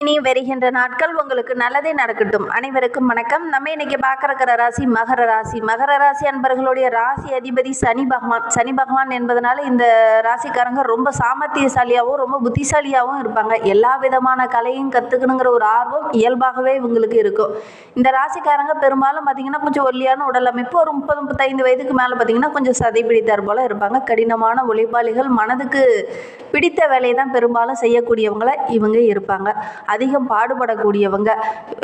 நீ வருகின்ற நாட்கள் உங்களுக்கு நல்லதே நடக்கட்டும். அனைவருக்கும் வணக்கம். நம்ம இன்னைக்கு பார்க்கற ராசி மகர ராசி. மகர ராசி அன்பர்களுடைய ராசி அதிபதி சனி பகவான். சனி பகவான் என்பதனால இந்த ராசிக்காரங்க ரொம்ப சாமர்த்தியசாலியாகவும் ரொம்ப புத்திசாலியாகவும் இருப்பாங்க. எல்லா விதமான கலையும் கற்றுக்கணுங்கிற ஒரு ஆர்வம் இயல்பாகவே இவங்களுக்கு இருக்கும். இந்த ராசிக்காரங்க பெரும்பாலும் பார்த்தீங்கன்னா கொஞ்சம் ஒல்லியான உடல் அமைப்பு, ஒரு 30-35 வயதுக்கு மேலே பார்த்தீங்கன்னா கொஞ்சம் சதை பிடித்தார் போல இருப்பாங்க. கடினமான உழைப்பாளிகள், மனதுக்கு பிடித்த வேலையை தான் பெரும்பாலும் செய்யக்கூடியவங்கள இவங்க இருப்பாங்க. அதிகம் பாடுபடக்கூடியவங்க.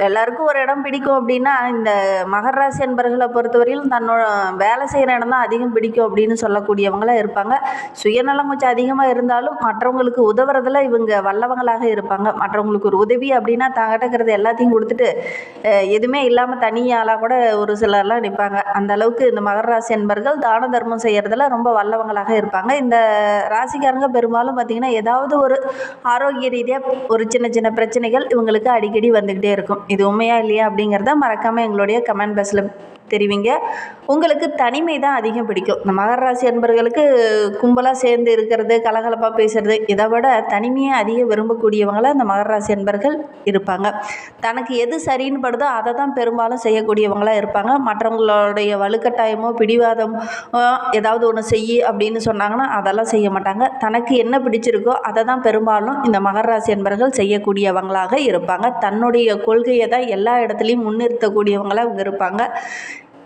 எல்லாருக்கும் ஒரு இடம் பிடிக்கும் அப்படின்னா இந்த மகர ராசி அன்பர்களை பொறுத்தவரையிலும் தன்னோட வேலை செய்கிற இடம் தான் அதிகம் பிடிக்கும் அப்படின்னு சொல்லக்கூடியவங்களாக இருப்பாங்க. சுயநலம் கொஞ்சம் அதிகமாக இருந்தாலும் மற்றவங்களுக்கு உதவுறதுல இவங்க வல்லவங்களாக இருப்பாங்க. மற்றவங்களுக்கு ஒரு உதவி அப்படின்னா தங்கிட்டக்கிறது எல்லாத்தையும் கொடுத்துட்டு எதுவுமே இல்லாமல் தனியாளாக கூட ஒரு சிலர்லாம் நிற்பாங்க. அந்த அளவுக்கு இந்த மகர ராசி அன்பர்கள் தான தர்மம் செய்கிறதுல ரொம்ப வல்லவங்களாக இருப்பாங்க. இந்த ராசிக்காரங்க பெரும்பாலும் பார்த்திங்கன்னா ஏதாவது ஒரு ஆரோக்கிய ரீதியாக ஒரு சின்ன சின்ன பிரச்சனைகள் இவங்களுக்கு அடிக்கடி வந்துக்கிட்டே இருக்கும். இது உண்மையா இல்லையா அப்படிங்கிறத மறக்காமல் எங்களுடைய கமெண்ட் பாக்ஸில் தெரிவிங்க. உங்களுக்கு தனிமை தான் அதிகம் பிடிக்கும். இந்த மகர ராசி அன்பர்களுக்கு கும்பலாக சேர்ந்து இருக்கிறது, கலகலப்பாக பேசுறது, இதை விட தனிமையை அதிகம் விரும்பக்கூடியவங்களாக இந்த மகர ராசி அன்பர்கள் இருப்பாங்க. தனக்கு எது சரின்னு படுதோ அதை தான் பெரும்பாலும் செய்யக்கூடியவங்களாக இருப்பாங்க. மற்றவங்களுடைய வலுக்கட்டாயமோ பிடிவாதம் ஏதாவது ஒன்று செய்யி அப்படின்னு சொன்னாங்கன்னா அதெல்லாம் செய்ய மாட்டாங்க. தனக்கு என்ன பிடிச்சிருக்கோ அதை தான் பெரும்பாலும் இந்த மகர ராசி அன்பர்கள் செய்யக்கூடியவங்களாக இருப்பாங்க. தன்னுடைய கொள்கையை தான் எல்லா இடத்துலையும் முன்னிறுத்தக்கூடியவங்களாக இவங்க இருப்பாங்க.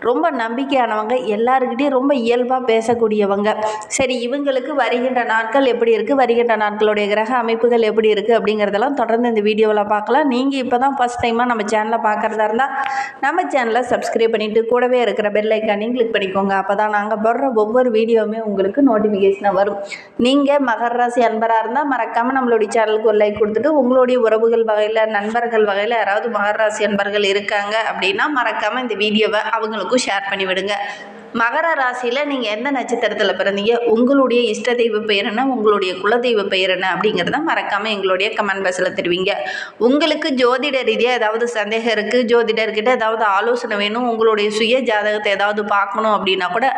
ரொம்ப நம்பிக்கையானவங்க, எல்லாருக்கிட்டையும் ரொம்ப இயல்பாக பேசக்கூடியவங்க. சரி, இவங்களுக்கு வருகின்ற நாட்கள் எப்படி இருக்குது, வருகின்ற நாட்களுடைய கிரக அமைப்புகள் எப்படி இருக்குது அப்படிங்கிறதெல்லாம் தொடர்ந்து இந்த வீடியோவில் பார்க்கலாம். நீங்கள் இப்போ தான் ஃபஸ்ட் டைமாக நம்ம சேனலை பார்க்குறதா இருந்தால் நம்ம சேனலை சப்ஸ்கிரைப் பண்ணிவிட்டு கூடவே இருக்கிற பெல் ஐக்கானையும் கிளிக் பண்ணிக்கோங்க. அப்போ தான் நாங்கள் போடுற ஒவ்வொரு வீடியோவுமே உங்களுக்கு நோட்டிஃபிகேஷனாக வரும். நீங்கள் மகர ராசி அன்பராக இருந்தால் மறக்காமல் நம்மளுடைய சேனலுக்கு ஒரு லைக் கொடுத்துட்டு உங்களுடைய உறவுகள் வகையில் நண்பர்கள் வகையில் யாராவது மகர ராசி அன்பர்கள் இருக்காங்க அப்படின்னா மறக்காமல் இந்த வீடியோவை அவங்களுக்கு ஷேர் பண்ணி விடுங்க. மகர ராசியில் நீங்கள் எந்த நட்சத்திரத்தில் பிறந்தீங்க, உங்களுடைய இஷ்ட தெய்வ பெயர் என்ன, உங்களுடைய குலதெய்வ பெயர் என்ன அப்படிங்கிறத மறக்காமல் எங்களுடைய கமெண்ட் பாக்ஸில் தெரிவிங்க. உங்களுக்கு ஜோதிட ரீதியாக ஏதாவது சந்தேகம் இருக்குது, ஜோதிடர்கிட்ட ஏதாவது ஆலோசனை வேணும், உங்களுடைய சுய ஜாதகத்தை ஏதாவது பார்க்கணும் அப்படின்னா கூட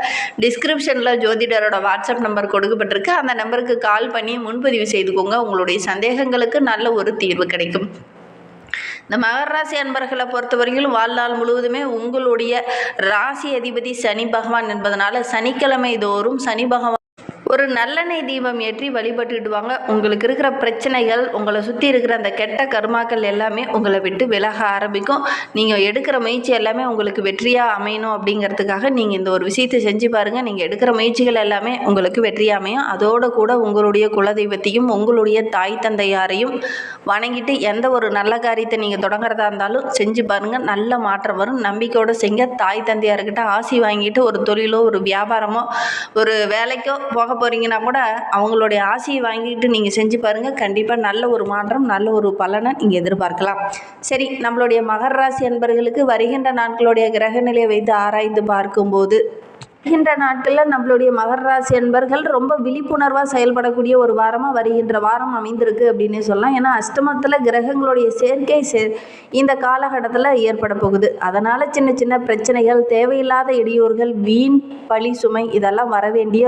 டிஸ்கிரிப்ஷனில் ஜோதிடரோட வாட்ஸ்அப் நம்பர் கொடுக்கப்பட்டிருக்கு. அந்த நம்பருக்கு கால் பண்ணி முன்பதிவு செய்துக்கோங்க. உங்களுடைய சந்தேகங்களுக்கு நல்ல ஒரு தீர்வு கிடைக்கும். இந்த மகர ராசி அன்பர்களை பொறுத்தவரையிலும் வாழ்நாள் முழுவதுமே உங்களுடைய ராசி அதிபதி சனி பகவான் என்பதனால சனிக்கிழமை தோறும் சனி பகவான் ஒரு நல்லெண்ணெய் தீபம் ஏற்றி வழிபட்டுடுவாங்க. உங்களுக்கு இருக்கிற பிரச்சனைகள், உங்களை சுற்றி இருக்கிற அந்த கெட்ட கர்மாக்கள் எல்லாமே உங்களை விட்டு விலக ஆரம்பிக்கும். நீங்கள் எடுக்கிற முயற்சி எல்லாமே உங்களுக்கு வெற்றியாக அமையணும் அப்படிங்கிறதுக்காக நீங்கள் இந்த ஒரு விஷயத்தை செஞ்சு பாருங்கள். நீங்கள் எடுக்கிற முயற்சிகள் எல்லாமே உங்களுக்கு வெற்றியாக அமையும். அதோடு கூட உங்களுடைய குலதெய்வத்தையும் உங்களுடைய தாய் தந்தையாரையும் வணங்கிட்டு எந்த ஒரு நல்ல காரியத்தை நீங்கள் தொடங்குறதா இருந்தாலும் செஞ்சு பாருங்கள். நல்ல மாற்றம் வரும். நம்பிக்கையோடு செய்ங்க. தாய் தந்தையார்கிட்ட ஆசி வாங்கிட்டு ஒரு தொழிலோ ஒரு வியாபாரமோ ஒரு வேலைக்கோ போக போகிறீங்கன்னா கூட அவங்களுடைய ஆசையை வாங்கிட்டு நீங்கள் செஞ்சு பாருங்கள். கண்டிப்பாக நல்ல ஒரு மாற்றம், நல்ல ஒரு பலனை நீங்கள் எதிர்பார்க்கலாம். சரி, நம்மளுடைய மகர ராசி அன்பர்களுக்கு வருகின்ற நாட்களுடைய கிரக நிலையை வைத்து ஆராய்ந்து பார்க்கும்போது வருகின்ற நாட்களில் நம்மளுடைய மகர ராசி அன்பர்கள் ரொம்ப விழிப்புணர்வாக செயல்படக்கூடிய ஒரு வாரமாக வருகின்ற வாரம் அமைந்திருக்கு அப்படின்னு சொல்லலாம். ஏன்னா அஷ்டமத்தில் கிரகங்களுடைய சேர்க்கை இந்த காலகட்டத்தில் ஏற்பட போகுது. அதனால் சின்ன சின்ன பிரச்சனைகள், தேவையில்லாத இடையூறுகள், வீண் பழி சுமை இதெல்லாம் வர வேண்டிய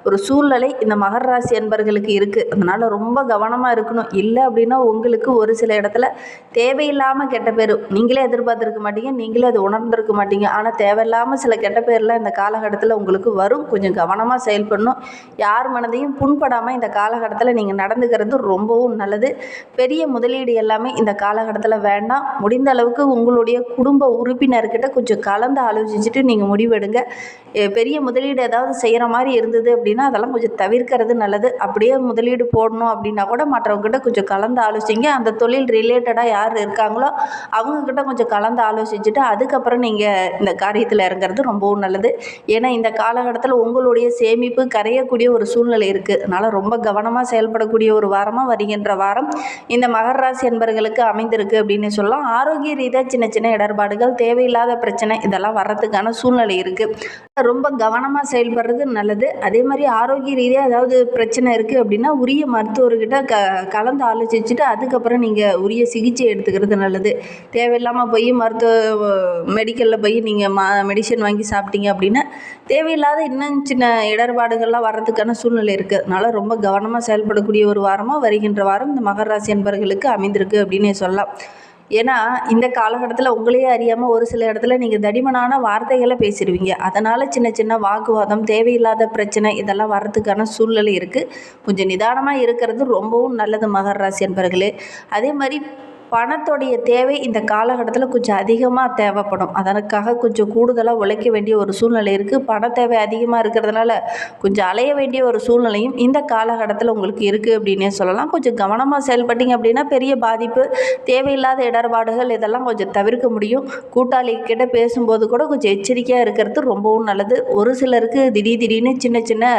ஒரு சூழ்நிலை இந்த மகர ராசி அன்பர்களுக்கு இருக்குது. அதனால் ரொம்ப கவனமாக இருக்கணும். இல்லை அப்படின்னா உங்களுக்கு ஒரு சில இடத்துல தேவையில்லாமல் கெட்ட பேர் நீங்களே எதிர்பார்த்துருக்க மாட்டீங்க, நீங்களே அதை உணர்ந்திருக்க மாட்டீங்க. ஆனால் தேவையில்லாமல் சில கெட்ட பேர்லாம் இந்த காலகட்டத்தில் உங்களுக்கு வரும். கொஞ்சம் கவனமாக செயல்படணும். யார் மனதையும் புண்படாமல் இந்த காலகட்டத்தில் நீங்கள் நடந்துக்கிறது ரொம்பவும் நல்லது. பெரிய முதலீடு எல்லாமே இந்த காலகட்டத்தில் வேண்டாம். முடிந்த அளவுக்கு உங்களுடைய குடும்ப உறுப்பினர்கிட்ட கொஞ்சம் கலந்து ஆலோசிச்சுட்டு நீங்கள் முடிவெடுங்க. பெரிய முதலீடு ஏதாவது செய்கிற மாதிரி இருந்தது அப்படின்னா அதெல்லாம் கொஞ்சம் தவிர்க்கிறது நல்லது. அப்படியே முதலீடு போடணும் அப்படின்னா கூட மற்றவங்ககிட்ட கொஞ்சம் கலந்து ஆலோசிங்க. அந்த தொழில் ரிலேட்டடாக யார் இருக்காங்களோ அவங்கக்கிட்ட கொஞ்சம் கலந்து ஆலோசிச்சுட்டு அதுக்கப்புறம் நீங்கள் இந்த காரியத்தில் இறங்குறது ரொம்பவும் நல்லது. ஏன்னா இந்த காலகட்டத்தில் உங்களுடைய சேமிப்பு கரையக்கூடிய ஒரு சூழ்நிலை இருக்குது. அதனால் ரொம்ப கவனமாக செயல்படக்கூடிய ஒரு வாரமாக வருகின்ற வாரம் இந்த மகர ராசி அன்பர்களுக்கு அமைந்திருக்கு அப்படின்னு சொல்லலாம். ஆரோக்கிய ரீதியாக சின்ன சின்ன இடர்பாடுகள், தேவையில்லாத பிரச்சனை இதெல்லாம் வர்றதுக்கான சூழ்நிலை இருக்குது. ரொம்ப கவனமாக செயல்படுறது நல்லது. அதே மாதிரி ஆரோக்கிய ரீதியாக ஏதாவது பிரச்சனை இருக்குது அப்படின்னா உரிய மருத்துவர்கிட்ட கலந்து ஆலோசிச்சுட்டு அதுக்கப்புறம் நீங்கள் உரிய சிகிச்சை எடுத்துக்கிறது நல்லது. தேவையில்லாமல் போய் மெடிக்கலில் போய் நீங்கள் மெடிசன் வாங்கி சாப்பிட்டீங்க அப்படின்னா தேவையில்லாத இன்னும் சின்ன இடர்பாடுகள்லாம் வர்றதுக்கான சூழ்நிலை இருக்குது. அதனால் ரொம்ப கவனமாக செயல்படக்கூடிய ஒரு வாரமாக வருகின்ற வாரம் இந்த மகர ராசி என்பர்களுக்கு அமைந்திருக்கு அப்படின்னே சொல்லலாம். ஏன்னா இந்த காலகட்டத்தில் உங்களையே அறியாமல் ஒரு சில இடத்துல நீங்கள் தடிமனான வார்த்தைகளை பேசிடுவீங்க. அதனால் சின்ன சின்ன வாக்குவாதம், தேவையில்லாத பிரச்சனை இதெல்லாம் வர்றதுக்கான சூழ்நிலை இருக்குது. கொஞ்சம் நிதானமாக இருக்கிறது ரொம்பவும் நல்லது மகர ராசி என்பர்களே. அதே மாதிரி பணத்தோடைய தேவை இந்த காலகட்டத்தில் கொஞ்சம் அதிகமாக தேவைப்படும். அதற்காக கொஞ்சம் கூடுதலாக உழைக்க வேண்டிய ஒரு சூழ்நிலை இருக்குது. பண தேவை அதிகமாக இருக்கிறதுனால கொஞ்சம் அலைய வேண்டிய ஒரு சூழ்நிலையும் இந்த காலகட்டத்தில் உங்களுக்கு இருக்குது அப்படின்னே சொல்லலாம். கொஞ்சம் கவனமாக செயல்பட்டீங்க அப்படின்னா பெரிய பாதிப்பு, தேவையில்லாத இடர்பாடுகள் இதெல்லாம் கொஞ்சம் தவிர்க்க முடியும். கூட்டாளி கிட்ட பேசும்போது கூட கொஞ்சம் எச்சரிக்கையாக இருக்கிறது ரொம்பவும் நல்லது. ஒரு சிலருக்கு திடீர்னு சின்ன சின்ன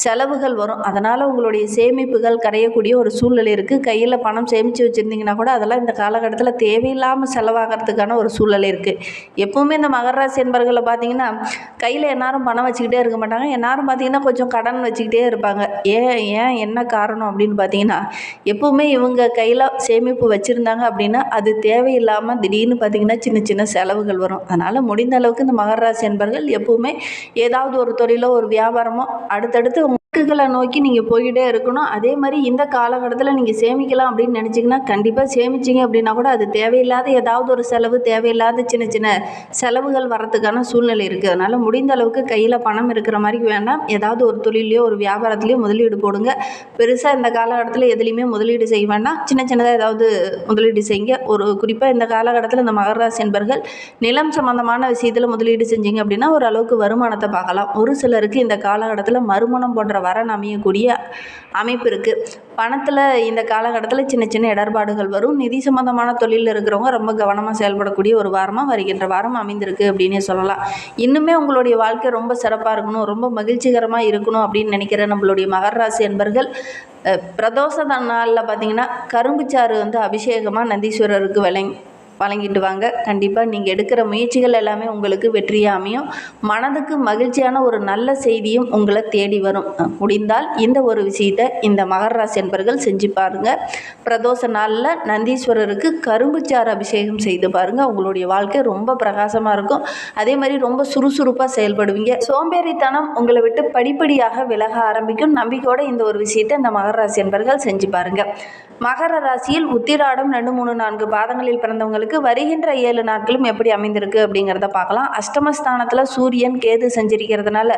செலவுகள் வரும். அதனால் உங்களுடைய சேமிப்புகள் கரையக்கூடிய ஒரு சூழ்நிலை இருக்குது. கையில் பணம் சேமித்து வச்சுருந்தீங்கன்னா கூட அதெல்லாம் இந்த காலகட்டத்தில் தேவையில்லாமல் செலவாகிறதுக்கான ஒரு சூழ்நிலை இருக்குது. எப்பவுமே இந்த மகர ராசி என்பர்களை பார்த்தீங்கன்னா கையில் எந்நேரம் பணம் வச்சுக்கிட்டே இருக்க மாட்டாங்க. எந்நேரம் பார்த்தீங்கன்னா கொஞ்சம் கடன் வச்சுக்கிட்டே இருப்பாங்க. ஏன் என்ன காரணம் அப்படின்னு பார்த்தீங்கன்னா, எப்பவுமே இவங்க கையில் சேமிப்பு வச்சுருந்தாங்க அப்படின்னா அது தேவையில்லாமல் திடீர்னு பார்த்தீங்கன்னா சின்ன சின்ன செலவுகள் வரும். அதனால் முடிந்த அளவுக்கு இந்த மகர ராசி என்பர்கள் எப்பவுமே ஏதாவது ஒரு தொழிலோ ஒரு வியாபாரமோ அடுத்தடுத்து இலக்குகளை நோக்கி நீங்கள் போய்கிட்டே இருக்கணும். அதே மாதிரி இந்த காலகட்டத்தில் நீங்கள் சேமிக்கலாம் அப்படின்னு நினச்சிங்கன்னா கண்டிப்பாக சேமிச்சிங்க அப்படின்னா கூட அது தேவையில்லாத ஏதாவது ஒரு செலவு, தேவையில்லாத சின்ன சின்ன செலவுகள் வரத்துக்கான சூழ்நிலை இருக்குது. அதனால் முடிந்த அளவுக்கு கையில் பணம் இருக்கிற மாதிரி வேண்டாம். ஏதாவது ஒரு தொழிலையோ ஒரு வியாபாரத்துலேயோ முதலீடு போடுங்க. பெருசாக இந்த காலகட்டத்தில் எதுலேயுமே முதலீடு செய்ய வேண்டாம். சின்னதாக ஏதாவது முதலீடு செய்யுங்க. ஒரு குறிப்பாக இந்த காலகட்டத்தில் இந்த மகர ராசி என்பர்கள் நிலம் சம்பந்தமான விஷயத்தில் முதலீடு செஞ்சீங்க அப்படின்னா ஓரளவுக்கு வருமானத்தை பார்க்கலாம். ஒரு சிலருக்கு இந்த காலகட்டத்தில் மறுமணம் போன்ற வரன் அமையக்கூடிய அமைப்பு இருக்குது. பணத்தில் இந்த காலகட்டத்தில் சின்ன சின்ன இடர்பாடுகள் வரும். நிதி சம்பந்தமான தொழிலில் இருக்கிறவங்க ரொம்ப கவனமாக செயல்படக்கூடிய ஒரு வாரமாக வருகின்ற வாரம் அமைந்திருக்கு அப்படின்னே சொல்லலாம். இன்னுமே உங்களுடைய வாழ்க்கை ரொம்ப சிறப்பாக இருக்கணும், ரொம்ப மகிழ்ச்சிகரமாக இருக்கணும் அப்படின்னு நினைக்கிற நம்மளுடைய மகர ராசி என்பர்கள் பிரதோஷ நாளில் பார்த்திங்கன்னா கரும்புச்சாறு அபிஷேகமாக நந்தீஸ்வரருக்கு வழங்கிட்டு வாங்க. கண்டிப்பாக நீங்கள் எடுக்கிற முயற்சிகள் எல்லாமே உங்களுக்கு வெற்றியாக அமையும். மனதுக்கு மகிழ்ச்சியான ஒரு நல்ல செய்தியும் உங்களை தேடி வரும். முடிந்தால் இந்த ஒரு விஷயத்தை இந்த மகர ராசி என்பர்கள் செஞ்சு பாருங்கள். பிரதோஷ நாளில் நந்தீஸ்வரருக்கு கரும்புச்சாறு அபிஷேகம் செய்து பாருங்கள். உங்களுடைய வாழ்க்கை ரொம்ப பிரகாசமாக இருக்கும். அதே மாதிரி ரொம்ப சுறுசுறுப்பாக செயல்படுவீங்க. சோம்பேறித்தனம் உங்களை விட்டு படிப்படியாக விலக ஆரம்பிக்கும். நம்பிக்கையோட இந்த ஒரு விஷயத்தை இந்த மகர ராசி என்பர்கள் செஞ்சு பாருங்கள். மகர ராசியில் உத்திராடம் 2, 3, 4 பாதங்களில் பிறந்தவங்களுக்கு வருகின்ற 7 நாட்களும் எப்படி அமைந்திருக்கு அப்படிங்கிறத பார்க்கலாம். அஷ்டமஸ்தானத்தில் சூரியன் கேது செஞ்சிருக்கிறதுனால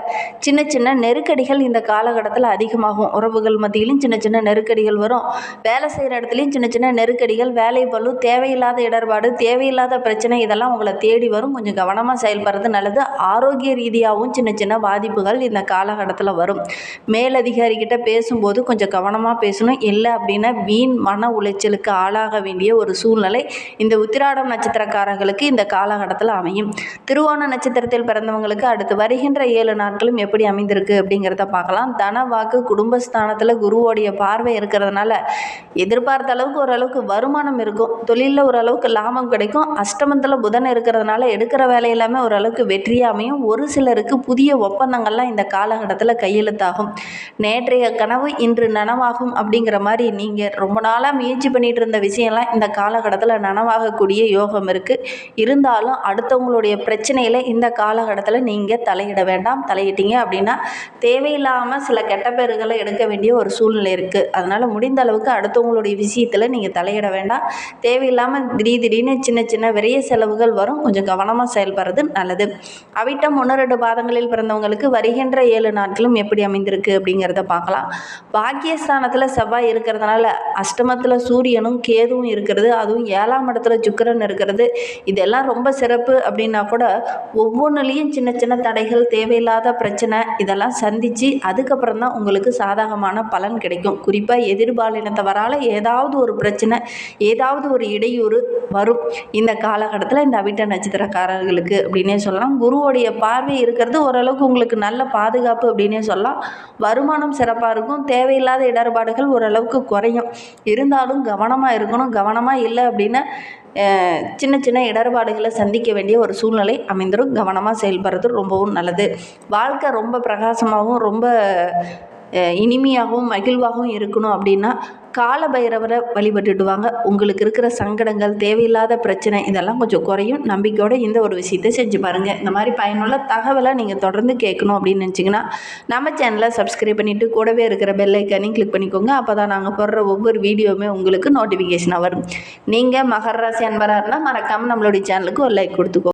சின்ன சின்ன நெருக்கடிகள் இந்த காலகட்டத்தில் அதிகமாகும். உறவுகள் மத்தியிலும் சின்ன சின்ன நெருக்கடிகள் வரும். வேலை செய்கிற இடத்துலையும் சின்ன சின்ன நெருக்கடிகள், வேலை பளு, தேவையில்லாத இடர்பாடு, தேவையில்லாத பிரச்சனை இதெல்லாம் உங்களை தேடி வரும். கொஞ்சம் கவனமாக செயல்படுறது நல்லது. ஆரோக்கிய ரீதியாகவும் சின்ன சின்ன பாதிப்புகள் இந்த காலகட்டத்தில் வரும். மேலதிகாரிகிட்ட பேசும்போது கொஞ்சம் கவனமாக பேசணும். இல்லை அப்படின்னா வீண் மன உளைச்சலுக்கு ஆளாக வேண்டிய ஒரு சூழ்நிலை இந்த உத்திராடம் நட்சத்திரக்காரர்களுக்கு இந்த காலகட்டத்தில் அமையும். திருவோண நட்சத்திரத்தில் பிறந்தவங்களுக்கு அடுத்து வருகின்ற 7 நாட்களும் எப்படி அமைந்திருக்கு அப்படிங்கிறத பார்க்கலாம். தன வாக்கு குடும்பஸ்தானத்தில் குருவோடைய பார்வை இருக்கிறதுனால எதிர்பார்த்த அளவுக்கு ஓரளவுக்கு வருமானம் இருக்கும். தொழிலில் ஓரளவுக்கு லாபம் கிடைக்கும். அஷ்டமத்தில் புதன் இருக்கிறதுனால எடுக்கிற வேலை எல்லாமே ஓரளவுக்கு வெற்றியாக அமையும். ஒரு சிலருக்கு புதிய ஒப்பந்தங்கள்லாம் இந்த காலகட்டத்தில் கையெழுத்தாகும். நேற்றைய கனவு இன்று நனவாகும் அப்படிங்கிற மாதிரி நீங்கள் ரொம்ப நாளாக முயற்சி பண்ணிகிட்டு இருந்த விஷயம்லாம் இந்த காலகட்டத்தில் நனவாகக்கூடிய யோகம் இருக்குது. இருந்தாலும் அடுத்தவங்களுடைய பிரச்சனையில் இந்த காலகட்டத்தில் நீங்கள் தலையிட வேண்டாம். தலையிட்டீங்க அப்படின்னா தேவையில்லாமல் சில கெட்ட பேர்களை எடுக்க வேண்டிய ஒரு சூழ்நிலை இருக்குது. அதனால் முடிந்த அளவுக்கு அடுத்தவங்களுடைய விஷயத்தில் நீங்கள் தலையிட வேண்டாம். தேவையில்லாமல் திடீர்னு சின்ன சின்ன விரைய செலவுகள் வரும். கொஞ்சம் கவனமாக செயல்படுறது நல்லது. அவிட்டம் 1, 2 பாதங்களில் பிறந்தவங்களுக்கு வருகின்ற 7 நாட்களும் எப்படி அமைந்திருக்கு அப்படிங்கிறத பார்க்கலாம். பாக்கியஸ்தானத்தில் செவ்வாய் இருக்கிறதுனால அஷ்டமத்தில் சூரியனும் கேதுவும் இருக்கிறது, அதுவும் 7ஆம் இடத்துல சுக்கிரன் இருக்கிறது, இதெல்லாம் ரொம்ப சிறப்பு. அப்படின்னா கூட ஒவ்வொன்றுலேயும் சின்ன சின்ன தடைகள், தேவையில்லாத பிரச்சனை இதெல்லாம் சந்தித்து அதுக்கப்புறம் தான் உங்களுக்கு சாதகமான பலன் கிடைக்கும். குறிப்பாக எதிர்பாலினத்தவரால் ஏதாவது ஒரு பிரச்சனை, ஏதாவது ஒரு இடையூறு வரும் இந்த காலகட்டத்தில் இந்த அவிட்ட நட்சத்திரக்காரர்களுக்கு அப்படின்னே சொல்லலாம். குருவோடைய பார்வை இருக்கிறது ஓரளவுக்கு உங்களுக்கு நல்ல பாதுகாப்பு அப்படின்னே சொல்லலாம். வருமானம் சிறப்பாக இருக்கும். தேவையில்லாத இடர்பாடுகள் ஓரளவுக்கு குறையும். இருந்தாலும் கவனமாக இருக்கணும். கவனமாக இல்லை அப்படின்னா சின்ன சின்ன இடர்பாடுகளை சந்திக்க வேண்டிய ஒரு சூழ்நிலை அமைந்துடும். கவனமாக செயல்படுறது ரொம்பவும் நல்லது. வாழ்க்கை ரொம்ப பிரகாசமாகவும் ரொம்ப இனிமையாகவும் மகிழ்வாகவும் இருக்கணும் அப்படின்னா கால பைரவரை வழிபட்டுட்டு வாங்க. உங்களுக்கு இருக்கிற சங்கடங்கள், தேவையில்லாத பிரச்சனை இதெல்லாம் கொஞ்சம் குறையும். நம்பிக்கையோடு இந்த ஒரு விஷயத்தை செஞ்சு பாருங்கள். இந்த மாதிரி பயனுள்ள தகவலை நீங்கள் தொடர்ந்து கேட்கணும் அப்படின்னு நினச்சிங்கன்னா நம்ம சேனலை சப்ஸ்கிரைப் பண்ணிவிட்டு கூடவே இருக்கிற பெல் ஐக்கானையும் கிளிக் பண்ணிக்கோங்க. அப்போ தான் நாங்கள் போடுற ஒவ்வொரு வீடியோவுமே உங்களுக்கு நோட்டிஃபிகேஷனாக வரும். நீங்கள் மகர ராசி அன்பராக இருந்தால் மறக்காமல் நம்மளுடைய சேனலுக்கு ஒரு லைக் கொடுத்துக்கோங்க.